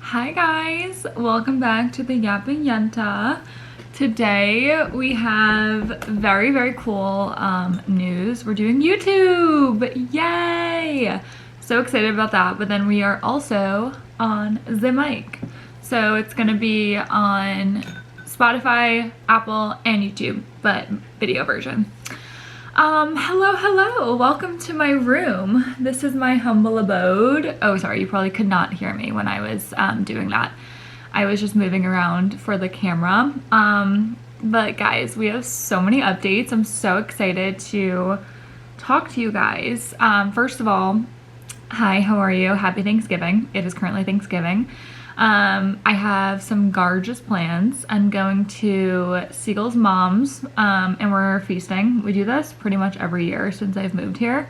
Hi guys, welcome back to the Yapping Yenta. Today we have very cool news. We're doing YouTube! Yay! So excited about that, but then we are also on the mic. So it's gonna be on Spotify, Apple, and YouTube, but video version. Hello, welcome to my room. This is my humble abode. Oh, sorry, you probably could not hear me when I was doing that. I was just moving around for the camera. But guys, we have so many updates. I'm so excited to talk to you guys. First of all, hi, how are you? Happy Thanksgiving. It is currently Thanksgiving. I have some gorgeous plans. I'm going to Siegel's mom's, and we're feasting. We do this pretty much every year since I've moved here,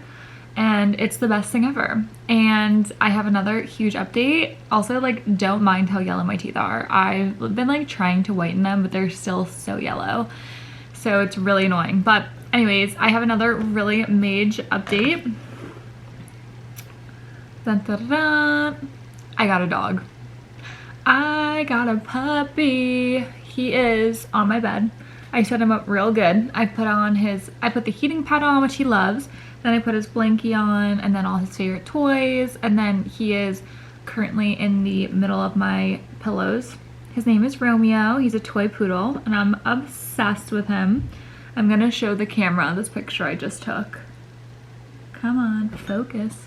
and it's the best thing ever. And I have another huge update. Also, like, don't mind how yellow my teeth are. I've been like trying to whiten them, but they're still so yellow. So it's really annoying. But anyways, I have another really major update. Dun, dun, dun. I got a dog. I got a puppy. He is on my bed. I set him up real good. I put the heating pad on, which he loves. Then I put his blankie on and then all his favorite toys. And then he is currently in the middle of my pillows. His name is Romeo. He's a toy poodle and I'm obsessed with him. I'm gonna show the camera this picture I just took. Come on, focus.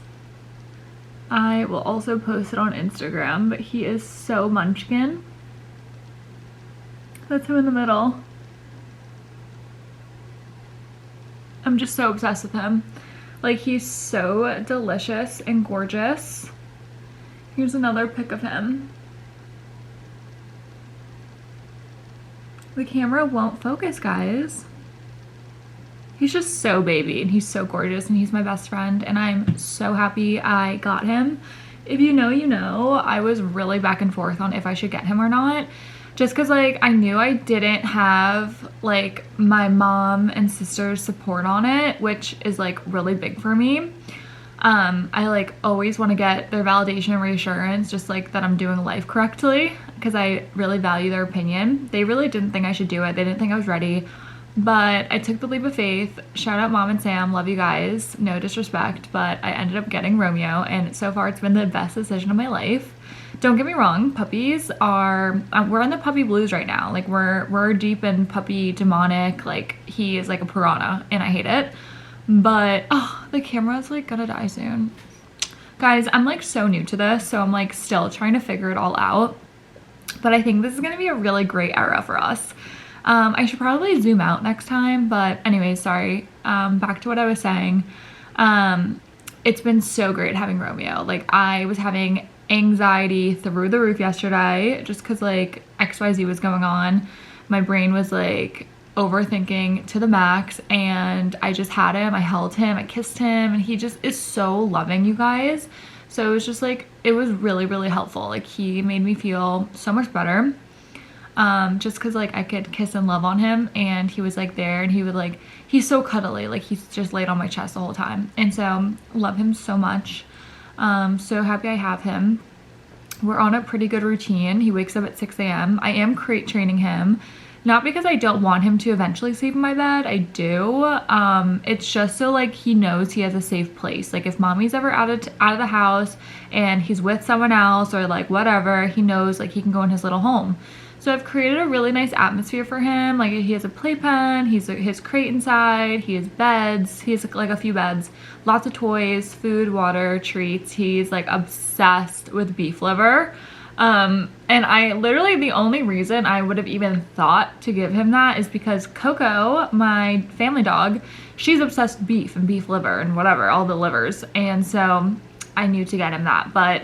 I will also post it on Instagram, but he is so munchkin. That's him in the middle. I'm just so obsessed with him. Like, he's so delicious and gorgeous. Here's another pic of him. The camera won't focus, guys. He's just so baby and he's so gorgeous and he's my best friend and I'm so happy I got him. If you know, you know. I was really back and forth on if I should get him or not. Just because, like, I knew I didn't have, like, my mom and sister's support on it, which is, like, really big for me. I, like, always want to get their validation and reassurance, just, like, that I'm doing life correctly, because I really value their opinion. They really didn't think I should do it. They didn't think I was ready. But I took the leap of faith. Shout out Mom and Sam, love you guys, no disrespect, but I ended up getting Romeo and so far it's been the best decision of my life. Don't get me wrong, puppies are, we're on the puppy blues right now. Like, we're deep in puppy demonic, like, he is like a piranha and I hate it. But, oh, the camera's like gonna die soon. Guys, I'm like so new to this, so I'm like still trying to figure it all out. But I think this is gonna be a really great era for us. I should probably zoom out next time, but anyways, sorry. Back to what I was saying. It's been so great having Romeo. Like, I was having anxiety through the roof yesterday just because, like, XYZ was going on. My brain was, like, overthinking to the max, and I just had him. I held him. I kissed him, and he just is so loving, you guys. So it was just, like, it was really helpful. Like, he made me feel so much better. Just cause, like, I could kiss and love on him and he was like there and he would, like, he's so cuddly, like he's just laid on my chest the whole time, and so love him so much. So happy I have him. We're on a pretty good routine. He wakes up at 6 a.m. I am crate training him, not because I don't want him to eventually sleep in my bed. I do. It's just so, like, he knows he has a safe place. Like, if mommy's ever out of the house and he's with someone else or, like, whatever, he knows, like, he can go in his little home. So I've created a really nice atmosphere for him. Like, he has a playpen, his crate inside, he has beds, he has, like, a few beds, lots of toys, food, water, treats. He's, like, obsessed with beef liver. And I literally, the only reason I would have even thought to give him that is because Coco, my family dog, she's obsessed with beef and beef liver and whatever, all the livers. And so I knew to get him that. But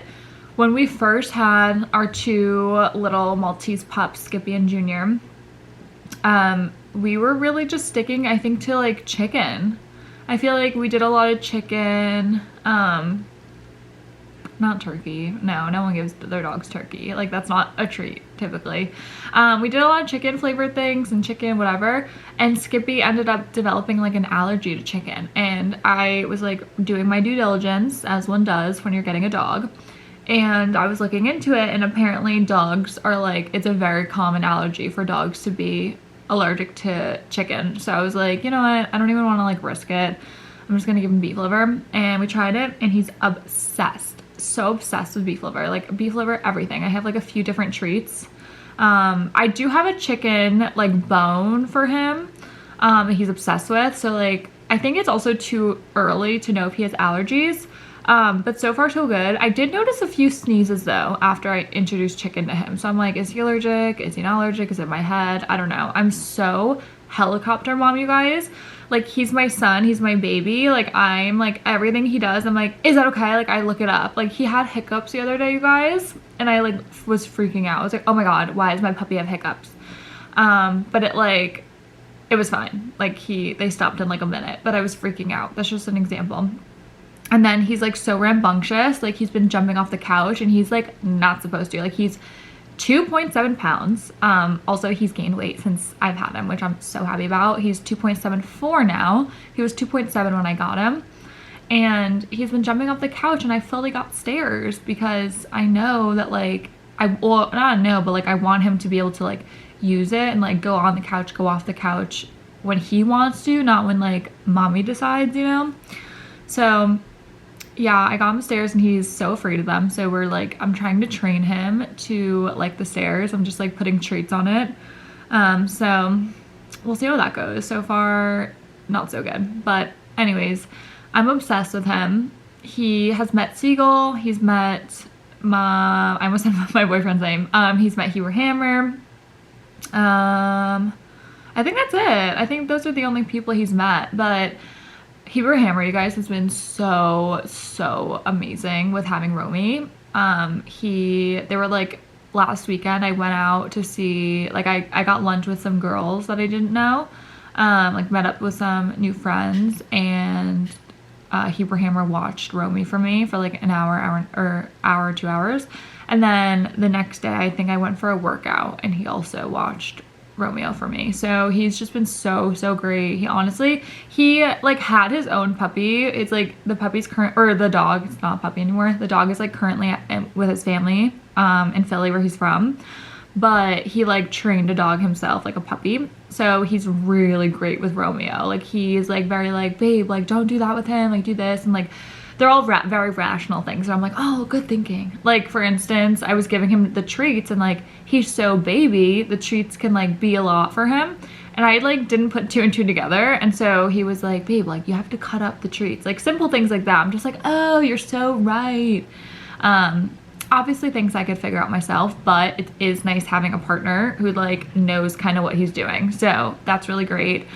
when we first had our two little Maltese pups, Skippy and Junior, we were really just sticking, I think, to, like, chicken. I feel like we did a lot of chicken, not turkey. No one gives their dogs turkey. Like, that's not a treat typically. We did a lot of chicken flavored things and chicken whatever, and Skippy ended up developing, like, an allergy to chicken, and I was, like, doing my due diligence, as one does when you're getting a dog, And I was looking into it, and apparently dogs are like, it's a very common allergy for dogs to be allergic to chicken. So I was like, you know what, I don't even want to like risk it. I'm just gonna give him beef liver. And we tried it, and he's obsessed, so obsessed with beef liver, like beef liver everything. I have like a few different treats. I do have a chicken like bone for him that he's obsessed with, so like I think it's also too early to know if he has allergies. But so far so good. I did notice a few sneezes though after I introduced chicken to him. So I'm like, is he allergic? Is he not allergic? Is it my head? I don't know. I'm so helicopter mom, you guys. Like, he's my son, he's my baby. Like, I'm like, everything he does, I'm like, is that okay? Like, I look it up. Like, he had hiccups the other day, you guys, and I like was freaking out. I was like, oh my god, why does my puppy have hiccups? But it was fine. Like, they stopped in like a minute, but I was freaking out. That's just an example. And then he's like so rambunctious. Like, he's been jumping off the couch, and he's like not supposed to. Like, he's 2.7 pounds. Also, he's gained weight since I've had him, which I'm so happy about. He's 2.74 now. He was 2.7 when I got him. And he's been jumping off the couch, and I fully got stairs because I know that like, well, not know, but like I want him to be able to like use it and like go on the couch, go off the couch when he wants to, not when like mommy decides, you know? So yeah, I got him stairs, and he's so afraid of them. So we're like, I'm trying to train him to like the stairs. I'm just like putting treats on it. So we'll see how that goes. So far, not so good. But anyways, I'm obsessed with him. He has met Seagull. He's met I almost said my boyfriend's name. He's met Hugh Hammer. I think that's it. I think those are the only people he's met. But Heber Hammer, you guys, has been so amazing with having Romy. They were like, last weekend I went out to see, like I got lunch with some girls that I didn't know, like met up with some new friends, and Heber Hammer watched Romy for me for like an hour or 2 hours. And then the next day I think I went for a workout, and he also watched Romeo for me. So he's just been so great. He like had his own puppy. It's like the puppy's the dog, it's not a puppy anymore. The dog is like currently with his family in Philly, where he's from. But he like trained a dog himself, like a puppy. So he's really great with Romeo. Like, he's like very like, babe, like don't do that with him, like do this, and like they're all very rational things. So I'm like, oh, good thinking. Like, for instance, I was giving him the treats, and like he's so baby, the treats can like be a lot for him. And I like didn't put two and two together. And so he was like, babe, like you have to cut up the treats, like simple things like that. I'm just like, oh, you're so right. Obviously things I could figure out myself, but it is nice having a partner who like knows kind of what he's doing. So that's really great.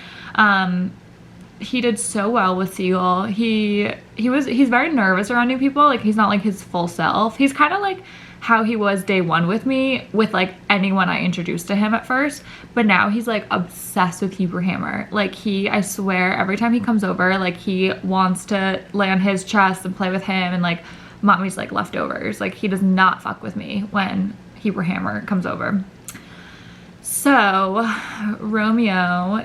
He did so well with Seagull. He's very nervous around new people. Like, he's not like his full self. He's kind of like how he was day one with me, with like anyone I introduced to him at first. But now he's like obsessed with Heber Hammer. Like, I swear every time he comes over, like he wants to lay on his chest and play with him, and like mommy's like leftovers. Like, he does not fuck with me when Heber Hammer comes over. So Romeo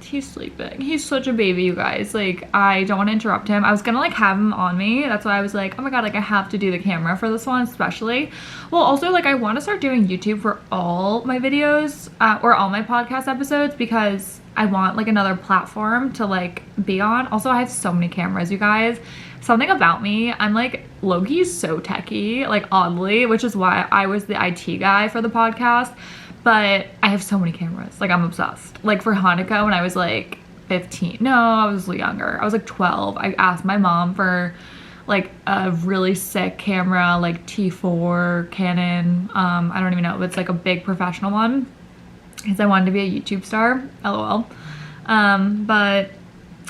he's sleeping. He's such a baby, you guys. Like, I don't want to interrupt him. I was gonna like have him on me. That's why I was like, oh my god, like I have to do the camera for this one especially. Well, also like I want to start doing YouTube for all my videos or all my podcast episodes, because I want like another platform to like be on. Also, I have so many cameras, you guys. Something about me, I'm like low-key so techie, like oddly, which is why I was the IT guy for the podcast. But I have so many cameras. Like, I'm obsessed. Like, for Hanukkah, when I was like 15, no, I was younger. I was like 12. I asked my mom for like a really sick camera, like T4 Canon. I don't even know, but it's like a big professional one, because I wanted to be a YouTube star, LOL. But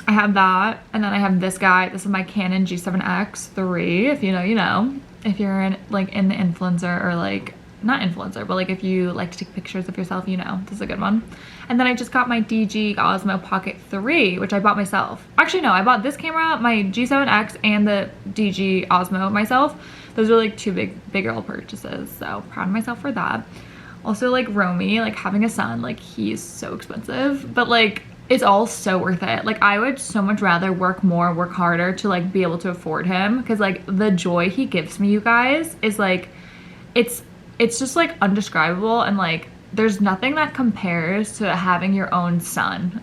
I have that, and then I have this guy. This is my Canon G7X III. If you know, you know. If you're in the influencer, or like, not influencer, but like if you like to take pictures of yourself, you know, this is a good one. And then I just got my DG Osmo Pocket 3, which I bought myself. Actually, no, I bought this camera, my G7X, and the DG Osmo myself. Those are like two big girl purchases, so proud of myself for that. Also, like Romy, like having a son, like he's so expensive, but like it's all so worth it. Like, I would so much rather work more, work harder to like be able to afford him, because like the joy he gives me, you guys, is like, it's just like undescribable, and like there's nothing that compares to having your own son.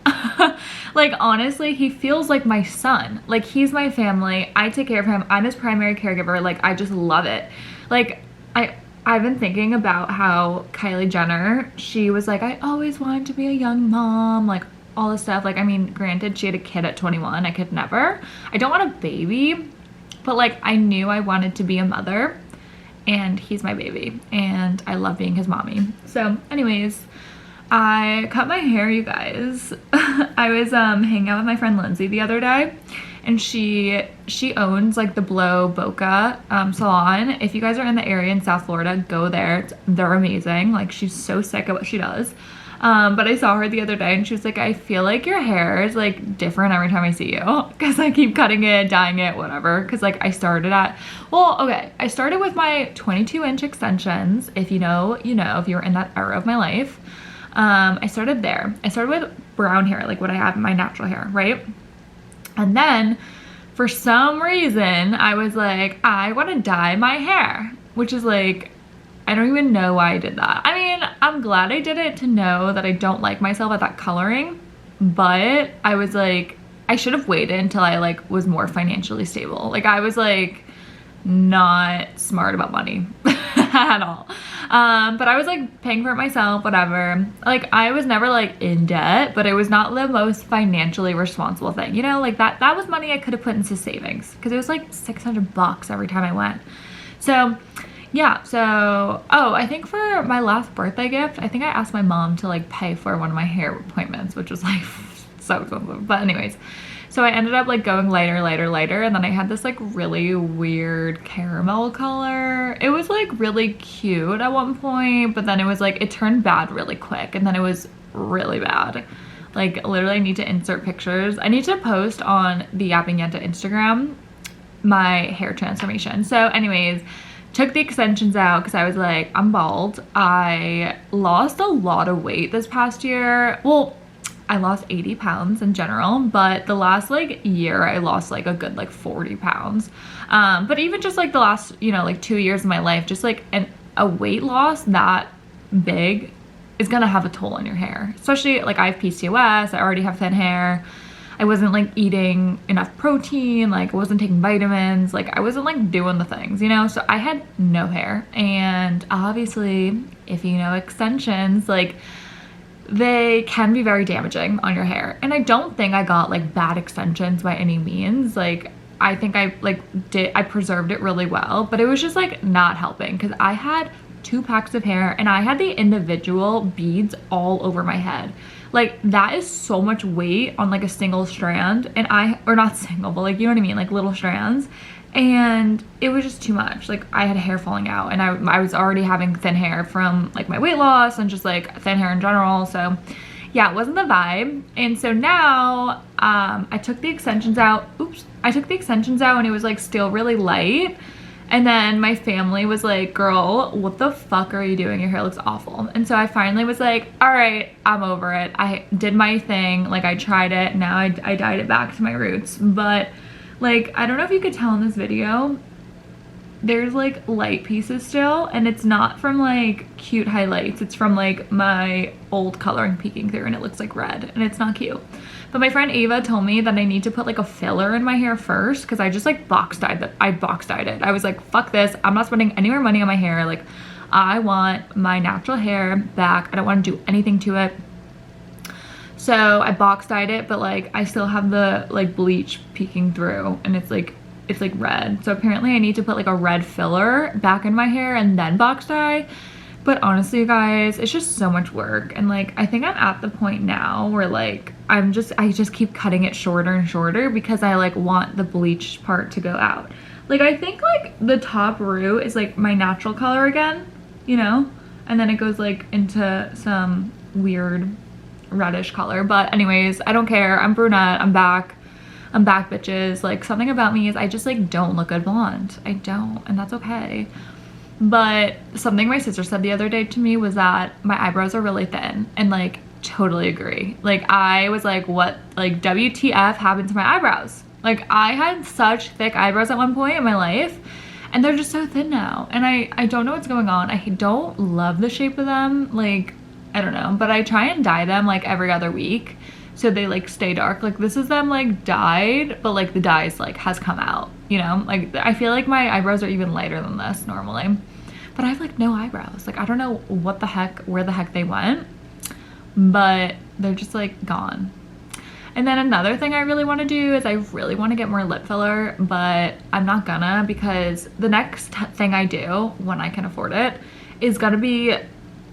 Like, honestly, he feels like my son. Like, he's my family. I take care of him. I'm his primary caregiver. Like, I just love it. Like, I've been thinking about how Kylie Jenner, she was like, I always wanted to be a young mom, like all this stuff. Like, I mean, granted, she had a kid at 21. I could never. I don't want a baby, but like, I knew I wanted to be a mother, and he's my baby, and I love being his mommy. So anyways, I cut my hair, you guys. I was hanging out with my friend Lindsay the other day, and she owns like the Blow Boca salon. If you guys are in the area in South Florida, go there. They're amazing. Like, she's so sick at what she does. But I saw her the other day, and she was like, I feel like your hair is like different every time I see you, because I keep cutting it, dyeing it, whatever. Because like, I started with my 22-inch extensions. If you know, you know, if you're in that era of my life. I started there. I started with brown hair, like what I have in my natural hair, right? And then for some reason, I was like, I want to dye my hair, which is like, I don't even know why I did that. I mean, I'm glad I did it to know that I don't like myself at that coloring, but I was like, I should have waited until I like was more financially stable. Like, I was like not smart about money at all. But I was like paying for it myself, whatever. Like, I was never like in debt, but it was not the most financially responsible thing, you know? Like, that was money I could have put into savings, because it was like $600 every time I went. So yeah, so, oh, I think for my last birthday gift, I think I asked my mom to like pay for one of my hair appointments, which was like so expensive. But anyways, so I ended up like going lighter, and then I had this like really weird caramel color. It was like really cute at one point, but then it was like, it turned bad really quick, and then it was really bad. Like, literally, I need to insert pictures. I need to post on the Yapping Yenta Instagram my hair transformation. So anyways, took the extensions out because I was like, I'm bald. I lost a lot of weight this past year. Well, I lost 80 pounds in general, but the last like year I lost like a good like 40 pounds. But even just like the last, you know, like 2 years of my life, just like a weight loss that big is gonna have a toll on your hair. Especially like, I have PCOS, I already have thin hair. I wasn't like eating enough protein, like I wasn't taking vitamins, like I wasn't like doing the things, you know? So I had no hair. And obviously, if you know extensions, like they can be very damaging on your hair. And I don't think I got like bad extensions by any means. Like, I think I preserved it really well, but it was just like not helping, because I had 2 packs of hair and I had the individual beads all over my head. Like, that is so much weight on like a single strand, and or not single, but like, you know what I mean? Like little strands. And it was just too much. Like, I had hair falling out, and I was already having thin hair from like my weight loss and just like thin hair in general. So yeah, it wasn't the vibe. And so now, I took the extensions out. I took the extensions out, and it was like still really light. And then my family was like, girl, what the fuck are you doing? Your hair looks awful. And so I finally was like, all right, I'm over it. I did my thing. Like, I tried it. Now I dyed it back to my roots. But like, I don't know if you could tell in this video, there's like light pieces still, and it's not from like cute highlights. It's from like my old coloring peeking through, and it looks like red, and it's not cute. But my friend Ava told me that I need to put like a filler in my hair first, because I just like box dyed it. I was like, fuck this. I'm not spending any more money on my hair. Like, I want my natural hair back. I don't want to do anything to it. So I box dyed it, but like I still have the like bleach peeking through, and it's like red. So apparently I need to put like a red filler back in my hair and then box dye. But honestly, you guys, it's just so much work. And like, I think I'm at the point now where like, I just keep cutting it shorter and shorter, because I like want the bleach part to go out. Like, I think like the top root is like my natural color again, you know? And then it goes like into some weird reddish color. But anyways, I don't care. I'm brunette. I'm back, bitches. Like, something about me is I just like don't look good blonde. I don't, and that's okay. But something my sister said the other day to me was that my eyebrows are really thin, and like totally agree. Like, I was like, what, like, WTF happened to my eyebrows? Like, I had such thick eyebrows at one point in my life, and they're just so thin now. And I don't know what's going on. I don't love the shape of them. Like, I don't know, but I try and dye them like every other week, so they like stay dark. Like, this is them like dyed, but like the dyes like has come out, you know? Like, I feel like my eyebrows are even lighter than this normally, but I have like no eyebrows. Like, I don't know what the heck, where the heck they went, but they're just like gone. And then another thing I really want to do is I really want to get more lip filler, but I'm not gonna, because the next thing I do when I can afford it is gonna be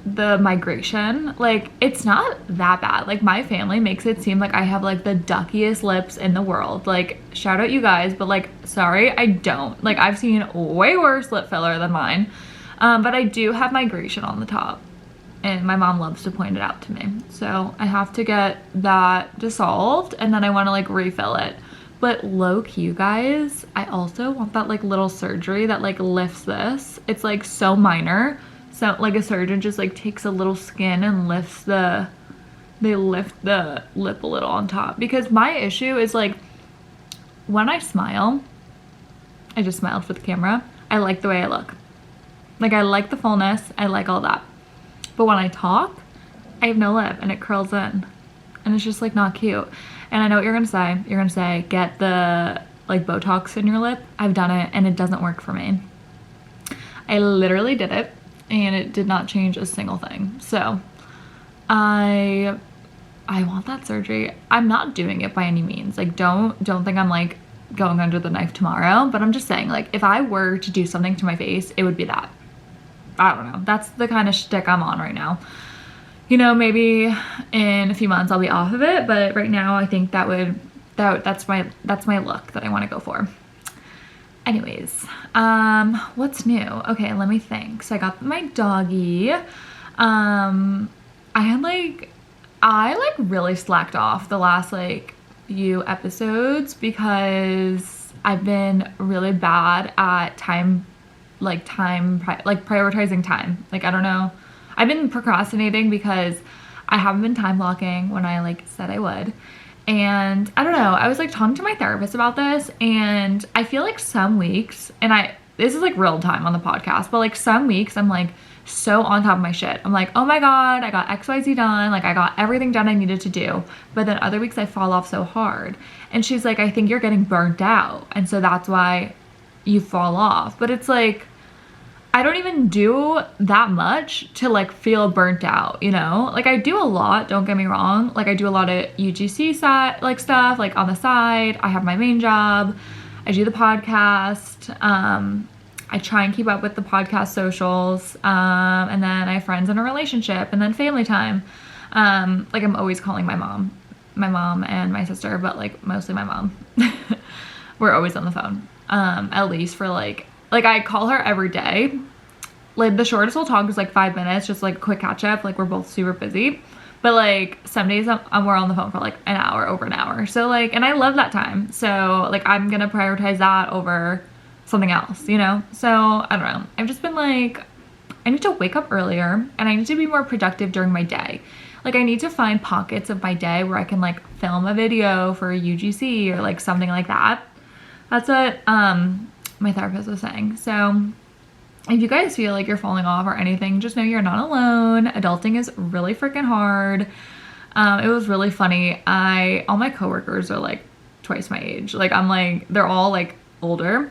the migration. Like, it's not that bad. Like, my family makes it seem like I have like the duckiest lips in the world. Like, shout out you guys, but like, sorry, I don't. Like, I've seen way worse lip filler than mine. But I do have migration on the top, and my mom loves to point it out to me. So I have to get that dissolved, and then I want to like refill it. But low key, you guys, I also want that like little surgery that like lifts this. It's like so minor. So like a surgeon just like takes a little skin and lifts they lift the lip a little on top. Because my issue is like, when I smile, I just smiled for the camera, I like the way I look. Like, I like the fullness, I like all that. But when I talk, I have no lip and it curls in. And it's just like not cute. And I know what you're gonna say. You're gonna say, get the like Botox in your lip. I've done it and it doesn't work for me. I literally did it and it did not change a single thing. So I want that surgery. I'm not doing it by any means. Like, don't think I'm like going under the knife tomorrow, but I'm just saying, like, if I were to do something to my face, it would be that. I don't know. That's the kind of shtick I'm on right now. You know, maybe in a few months I'll be off of it, but right now I think that's my look that I want to go for. Anyways, what's new? Okay, let me think. So I got my doggy. I really slacked off the last like few episodes because I've been really bad at prioritizing time. Like, I don't know. I've been procrastinating because I haven't been time blocking when I like said I would. And I don't know, I was like talking to my therapist about this, and I feel like some weeks, and this is like real time on the podcast, but like some weeks I'm like so on top of my shit. I'm like, oh my God, I got XYZ done. Like, I got everything done I needed to do. But then other weeks I fall off so hard. And she's like, I think you're getting burnt out. And so that's why you fall off. But it's like, I don't even do that much to like feel burnt out, you know? Like, I do a lot, don't get me wrong. Like, I do a lot of UGC stuff like on the side. I have my main job. I do the podcast. I try and keep up with the podcast socials. And then I have friends in a relationship, and then family time. Like, I'm always calling my mom and my sister, but like mostly my mom. We're always on the phone. At least for like I call her every day. Like, the shortest we'll talk is like 5 minutes, just like a quick catch up. Like, we're both super busy, but like some days we're on the phone for like an hour, over an hour. So like, and I love that time. So like, I'm gonna prioritize that over something else, you know? So I don't know. I've just been like, I need to wake up earlier and I need to be more productive during my day. Like, I need to find pockets of my day where I can like film a video for a UGC or like something like that. That's what my therapist was saying. So if you guys feel like you're falling off or anything, just know you're not alone. Adulting is really freaking hard. It was really funny. All my coworkers are like twice my age. Like, I'm like, they're all like older.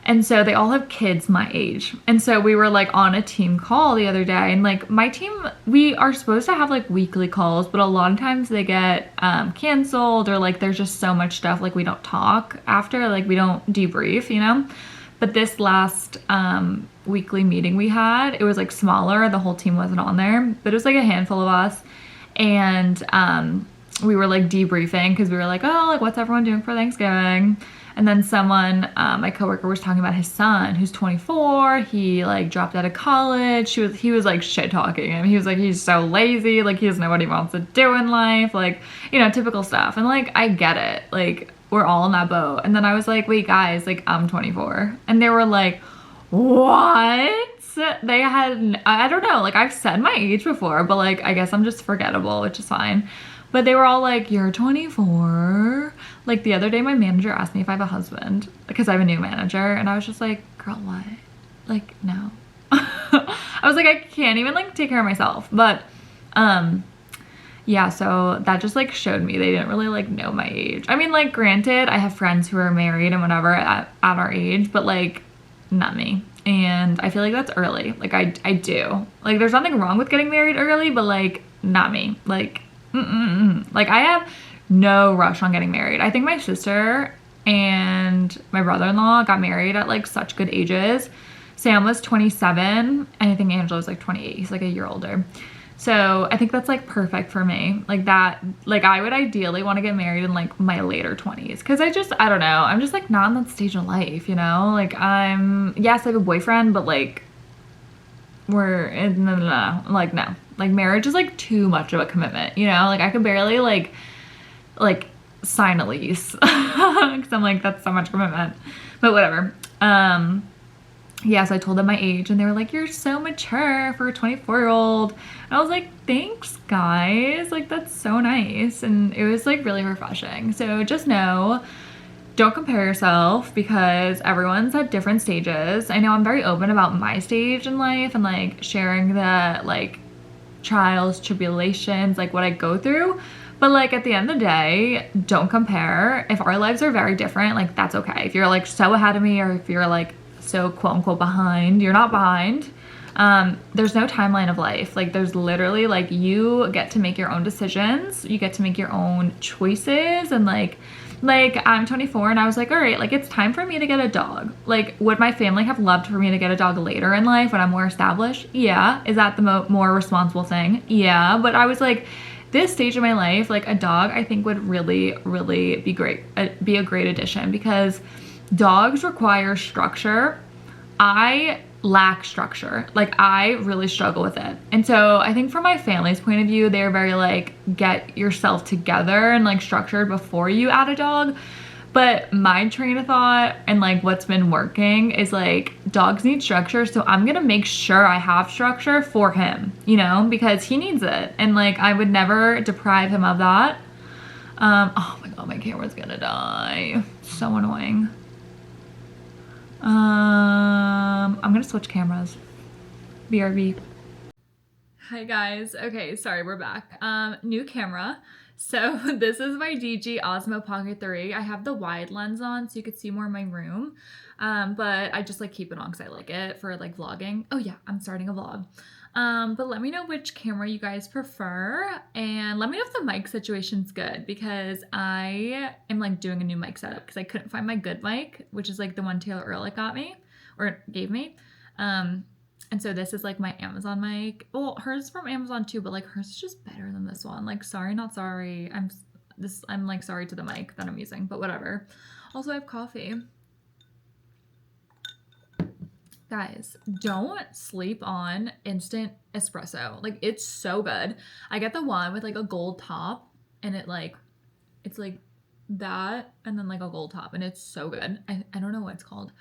And so they all have kids my age. And so we were like on a team call the other day, and like my team, we are supposed to have like weekly calls, but a lot of times they get canceled, or like there's just so much stuff, like we don't talk after, like we don't debrief, you know? But this last weekly meeting we had, it was like smaller. The whole team wasn't on there, but it was like a handful of us. And we were like debriefing because we were like, oh, like what's everyone doing for Thanksgiving? And then someone, my coworker, was talking about his son who's 24. He like dropped out of college. He was like shit talking him. He was like, he's so lazy. Like, he doesn't know what he wants to do in life. Like, you know, typical stuff. And like, I get it. Like, we're all in that boat. And then I was like, wait guys, like I'm 24. And they were like, what? they had, I don't know, like I've said my age before, but like I guess I'm just forgettable, which is fine. But they were all like, you're 24. Like the other day, my manager asked me if I have a husband because I have a new manager. And I was just like, girl, what? Like, no. I was like, I can't even like take care of myself. But, yeah, so that just like showed me they didn't really like know my age. I mean, like, granted, I have friends who are married and whatever at our age, but like, not me. And I feel like that's early. Like, I do. Like, there's nothing wrong with getting married early, but like, not me. Like, like I have no rush on getting married. I think my sister and my brother-in-law got married at like such good ages. Sam was 27 and I think Angela was like 28. He's like a year older. So I think that's like perfect for me. Like that, like I would ideally want to get married in like my later 20s. Cause I don't know. I'm just like not in that stage of life, you know? Like yes, I have a boyfriend, but like like no. Like marriage is like too much of a commitment, you know? Like I could barely like sign a lease. Cause I'm like, that's so much commitment. But whatever. Yeah, so I told them my age and they were like, you're so mature for a 24-year-old. And I was like, thanks guys. Like that's so nice. And it was like really refreshing. So just know, don't compare yourself because everyone's at different stages. I know I'm very open about my stage in life and like sharing the like trials, tribulations, like what I go through. But like at the end of the day, don't compare. If our lives are very different, like that's okay. If you're like so ahead of me or if you're like so quote unquote behind, you're not behind. There's no timeline of life. Like there's literally like you get to make your own decisions. You get to make your own choices and like I'm 24 and I was like, all right, like it's time for me to get a dog. Like would my family have loved for me to get a dog later in life when I'm more established? Yeah. Is that the more responsible thing? Yeah. But I was like, this stage of my life, like a dog I think would really, really be great, be a great addition because dogs require structure. I lack structure. Like I really struggle with it. And so I think from my family's point of view, they're very like, get yourself together and like structured before you add a dog. But my train of thought and like what's been working is like dogs need structure. So I'm going to make sure I have structure for him, you know, because he needs it. And like, I would never deprive him of that. Oh my God, my camera's going to die. So annoying. I'm gonna switch cameras. BRB. Hi guys. Okay, sorry, we're back. New camera. So this is my DG Osmo Pocket 3. I have the wide lens on so you could see more of my room. But I just like keep it on because I like it for like vlogging. Oh yeah, I'm starting a vlog. But let me know which camera you guys prefer and let me know if the mic situation's good because I am like doing a new mic setup because I couldn't find my good mic, which is like the one Taylor Ehrlich got me or gave me. And so this is like my Amazon mic. Well, hers is from Amazon too, but like hers is just better than this one. Like sorry, not sorry. I'm like sorry to the mic that I'm using, but whatever. Also I have coffee. Guys, don't sleep on instant espresso. Like it's so good. I get the one with like a gold top and it's like that and then like a gold top and it's so good. I don't know what it's called,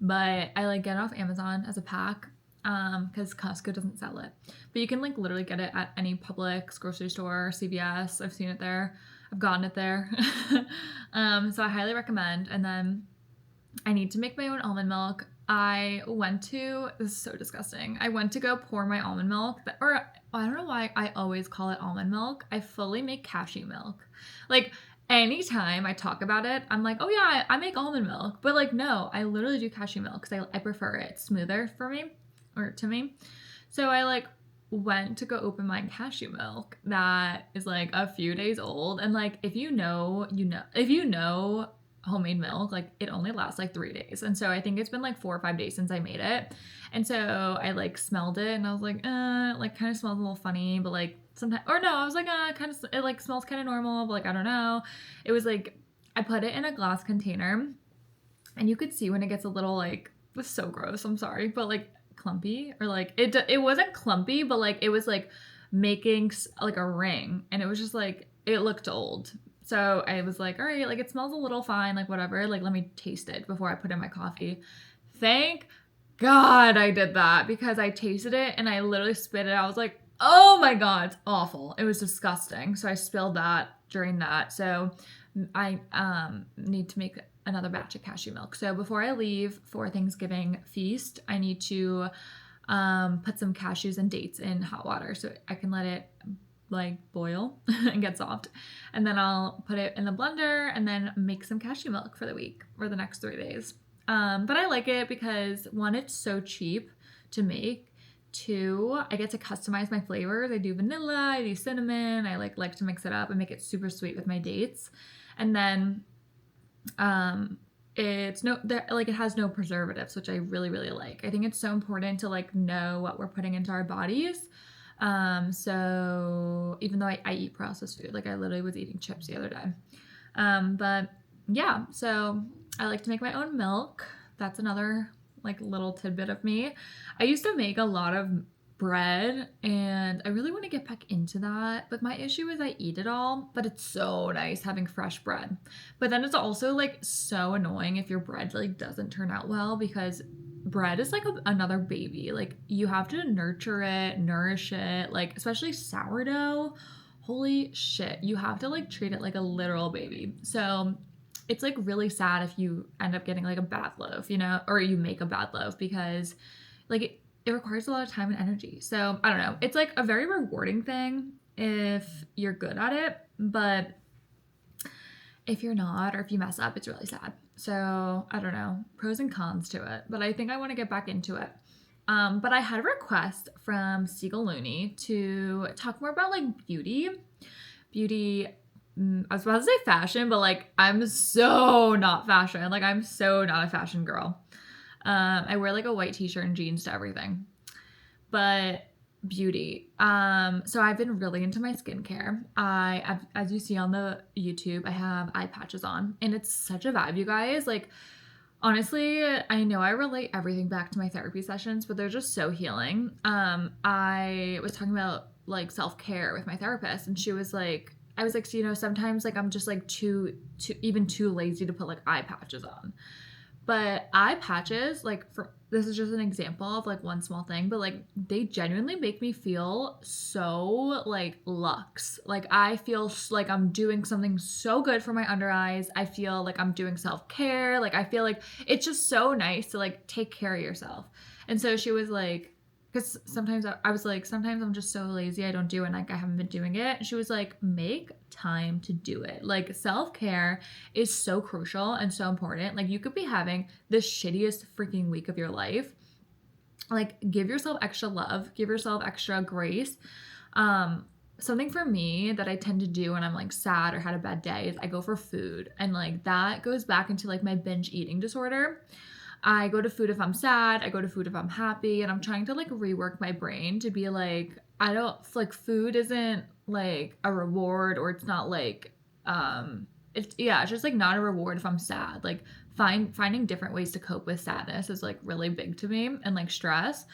but I like get it off Amazon as a pack because Costco doesn't sell it. But you can like literally get it at any Publix, grocery store, CVS. I've seen it there. I've gotten it there. So I highly recommend. And then I need to make my own almond milk. This is so disgusting. I went to go pour my almond milk, or I don't know why I always call it almond milk. I fully make cashew milk. Like anytime I talk about it, I'm like, oh yeah, I make almond milk. But like, no, I literally do cashew milk because I prefer it. It's smoother for me or to me. So I like went to go open my cashew milk that is like a few days old. And like, if you know, homemade milk, like it only lasts like 3 days. And so I think it's been like 4 or 5 days since I made it. And so I like smelled it and I was like kind of smells a little funny, but like sometimes, or no, I was like, it like smells kind of normal, but like, I don't know. It was like, I put it in a glass container and you could see when it gets a little like, it was so gross. I'm sorry, but like clumpy or like, it wasn't clumpy, but like, it was like making like a ring and it was just like, it looked old. So I was like, all right, like it smells a little fine, like whatever, like let me taste it before I put in my coffee. Thank God I did that because I tasted it and I literally spit it. I was like, oh my God, it's awful. It was disgusting. So I spilled that during that. So I need to make another batch of cashew milk. So before I leave for Thanksgiving feast, I need to put some cashews and dates in hot water so I can let it like boil and get soft. And then I'll put it in the blender and then make some cashew milk for the week or the next 3 days. But I like it because one, it's so cheap to make. Two, I get to customize my flavors. I do vanilla, I do cinnamon. I like to mix it up and make it super sweet with my dates. And then it's it has no preservatives, which I really, really like. I think it's so important to like know what we're putting into our bodies. So even though I eat processed food, like I literally was eating chips the other day. But yeah, so I like to make my own milk. That's another like little tidbit of me. I used to make a lot of bread and I really want to get back into that, but my issue is I eat it all, but it's so nice having fresh bread. But then it's also like so annoying if your bread like doesn't turn out well because bread is like another baby. Like you have to nurture it, nourish it, like especially sourdough. Holy shit, you have to like treat it like a literal baby. So it's like really sad if you end up getting like a bad loaf, you know, or you make a bad loaf because like it requires a lot of time and energy. So I don't know. It's like a very rewarding thing if you're good at it, but if you're not or if you mess up, it's really sad. So I don't know, pros and cons to it, but I think I want to get back into it. But I had a request from Siegel Looney to talk more about like beauty. I was about to say fashion, but like I'm so not fashion. Like I'm so not a fashion girl. I wear like a white t-shirt and jeans to everything. But beauty. So I've been really into my skincare. As you see on the YouTube, I have eye patches on, and it's such a vibe, you guys. Like honestly, I know I relate everything back to my therapy sessions, but they're just so healing. I was talking about like self-care with my therapist, and she was like, I was like, so, you know, sometimes like I'm just like too lazy to put like eye patches on. But eye patches, like this is just an example of like one small thing, but like they genuinely make me feel so like luxe. Like I feel like I'm doing something so good for my under eyes. I feel like I'm doing self-care. Like I feel like it's just so nice to like take care of yourself. And so she was like, because sometimes I was like, sometimes I'm just so lazy, I don't do it, and like I haven't been doing it. And she was like, make time to do it. Like self-care is so crucial and so important. Like you could be having the shittiest freaking week of your life. Like give yourself extra love, give yourself extra grace. Something for me that I tend to do when I'm like sad or had a bad day is I go for food, and like that goes back into like my binge eating disorder. I go to food if I'm sad, I go to food if I'm happy, and I'm trying to like rework my brain to be like, I don't like food isn't like a reward, or it's not like it's just like not a reward if I'm sad. Like finding different ways to cope with sadness is like really big to me, and like stress.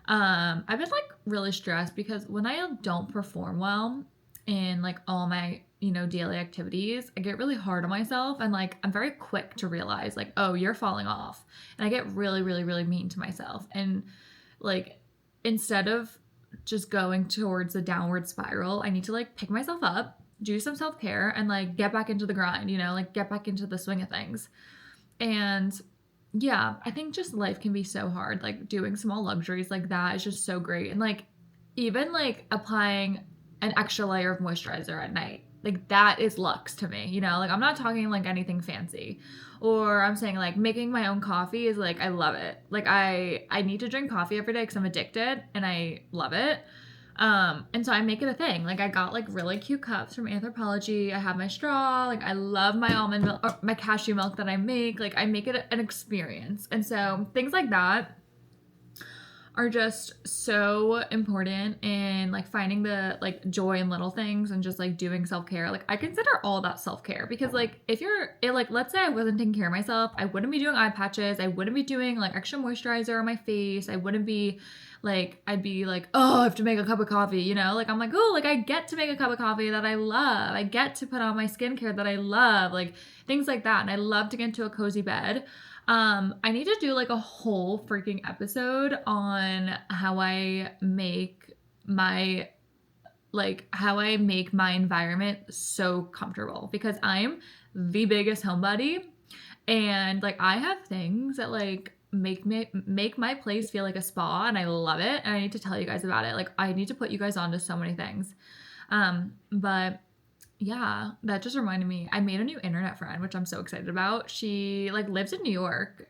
I've been like really stressed because when I don't perform well in like all my, you know, daily activities, I get really hard on myself, and like I'm very quick to realize like, oh, you're falling off. And I get really, really, really mean to myself. And like instead of just going towards a downward spiral, I need to like pick myself up, do some self-care, and like get back into the grind, you know, like get back into the swing of things. And yeah, I think just life can be so hard. Like doing small luxuries like that is just so great. And like even like applying an extra layer of moisturizer at night, like that is luxe to me, you know. Like I'm not talking like anything fancy, or I'm saying like making my own coffee is like I love it. Like I need to drink coffee every day because I'm addicted and I love it. And so I make it a thing. Like I got like really cute cups from Anthropologie. I have my straw. Like I love my almond milk, or my cashew milk that I make. Like I make it an experience. And so things like that are just so important in like finding the like joy in little things and just like doing self-care. Like I consider all that self-care because like if like let's say I wasn't taking care of myself, I wouldn't be doing eye patches, I wouldn't be doing like extra moisturizer on my face, I wouldn't be like, I'd be like, oh, I have to make a cup of coffee, you know? Like I'm like, oh, like I get to make a cup of coffee that I love, I get to put on my skincare that I love, like things like that. And I love to get into a cozy bed. I need to do like a whole freaking episode on how I make my environment so comfortable, because I'm the biggest homebody, and like I have things that like make my place feel like a spa, and I love it, and I need to tell you guys about it. Like I need to put you guys on to so many things. But yeah, that just reminded me. I made a new internet friend, which I'm so excited about. She like lives in New York,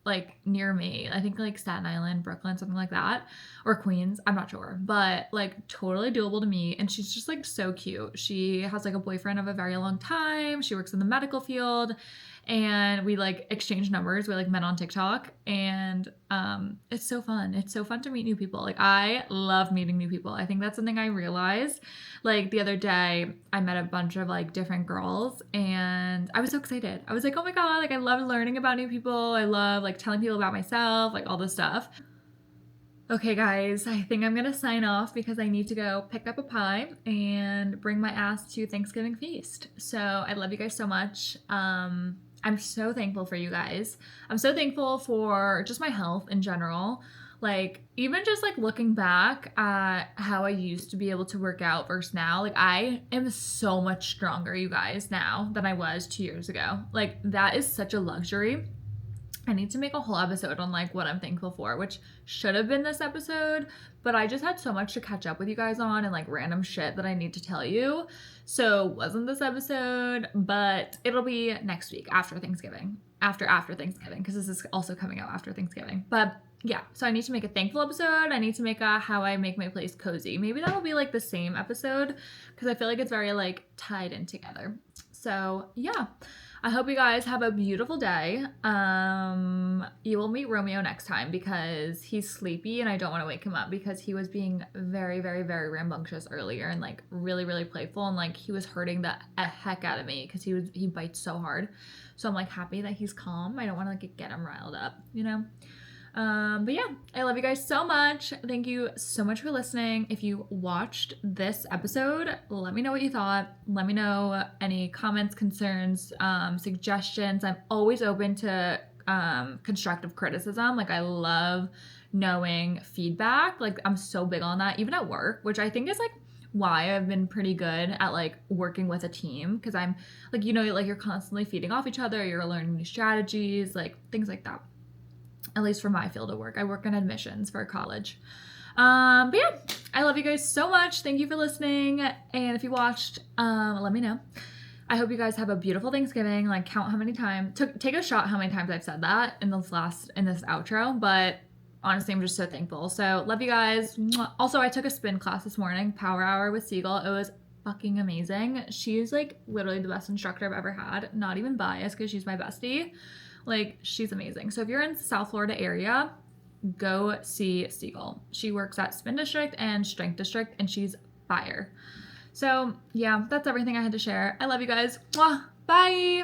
like near me. I think like Staten Island, Brooklyn, something like that, or Queens. I'm not sure, but like totally doable to me. And she's just like so cute. She has like a boyfriend of a very long time. She works in the medical field, and we like exchange numbers. We like met on TikTok, and it's so fun. It's so fun to meet new people. Like I love meeting new people. I think that's something I realized. Like the other day, I met a bunch of like different girls, and I was so excited. I was like, oh my god, like I love learning about new people. I love like telling people about myself, like all this stuff. Okay, guys, I think I'm gonna sign off because I need to go pick up a pie and bring my ass to Thanksgiving feast. So I love you guys so much. I'm so thankful for you guys. I'm so thankful for just my health in general. Like, even just like looking back at how I used to be able to work out versus now, like I am so much stronger, you guys, now than I was 2 years ago. Like, that is such a luxury. I need to make a whole episode on like what I'm thankful for, which should have been this episode, but I just had so much to catch up with you guys on and like random shit that I need to tell you. So wasn't this episode, but it'll be next week after Thanksgiving. After Thanksgiving, because this is also coming out after Thanksgiving. But yeah, so I need to make a thankful episode. I need to make a how I make my place cozy. Maybe that'll be like the same episode, because I feel like it's very like tied in together. So yeah. I hope you guys have a beautiful day. You will meet Romeo next time because he's sleepy and I don't want to wake him up, because he was being very, very, very rambunctious earlier and like really, really playful, and like he was hurting the heck out of me because he bites so hard. So I'm like happy that he's calm. I don't want to like get him riled up, you know? But yeah, I love you guys so much. Thank you so much for listening. If you watched this episode, let me know what you thought. Let me know any comments, concerns, suggestions. I'm always open to constructive criticism. Like I love knowing feedback. Like I'm so big on that, even at work, which I think is like why I've been pretty good at like working with a team, because I'm like, you know, like you're constantly feeding off each other, you're learning new strategies, like things like that. At least for my field of work. I work in admissions for a college. But yeah, I love you guys so much. Thank you for listening. And if you watched, let me know. I hope you guys have a beautiful Thanksgiving. Like count how many times, take a shot how many times I've said that in this outro. But honestly, I'm just so thankful. So love you guys. Also, I took a spin class this morning, Power Hour with Siegel. It was fucking amazing. She's like literally the best instructor I've ever had. Not even biased because she's my bestie. Like, she's amazing. So if you're in South Florida area, go see Siegel. She works at Spin District and Strength District, and she's fire. So yeah, that's everything I had to share. I love you guys. Mwah. Bye.